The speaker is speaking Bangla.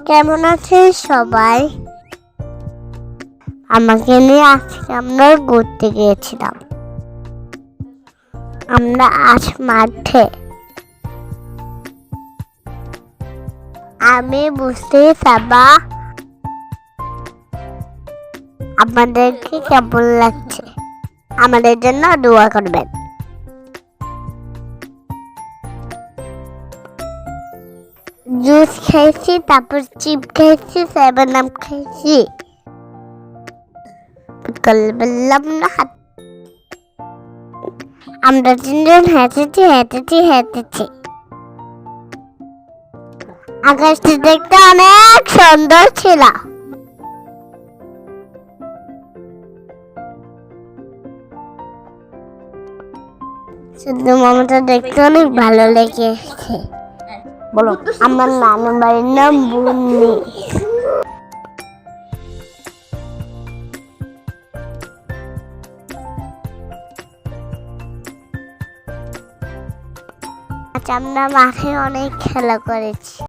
কেমন আছে সবাই? আমাকে নিয়ে আজকে আমরা ঘুরতে গিয়েছিলাম। আমরা আজ মাঠে। আমি বুঝতে পারবা আপনাদেরকে কেমন লাগছে, আমাদের জন্য দোয়া করবেন। জুস খাইছি, তারপর চিপ খাইছি, 7 আপ খাইছি। বললাম না, আমরা তিনজন হেঁটেছি। আকাশটি দেখতে অনেক সুন্দর ছিল। শুধু মামাটা দেখতে অনেক ভালো লেগেছে। বলো, আমার নানু বাড়ির নাম বুন্নি। আজ আমরা মাঠে অনেক খেলা করেছি।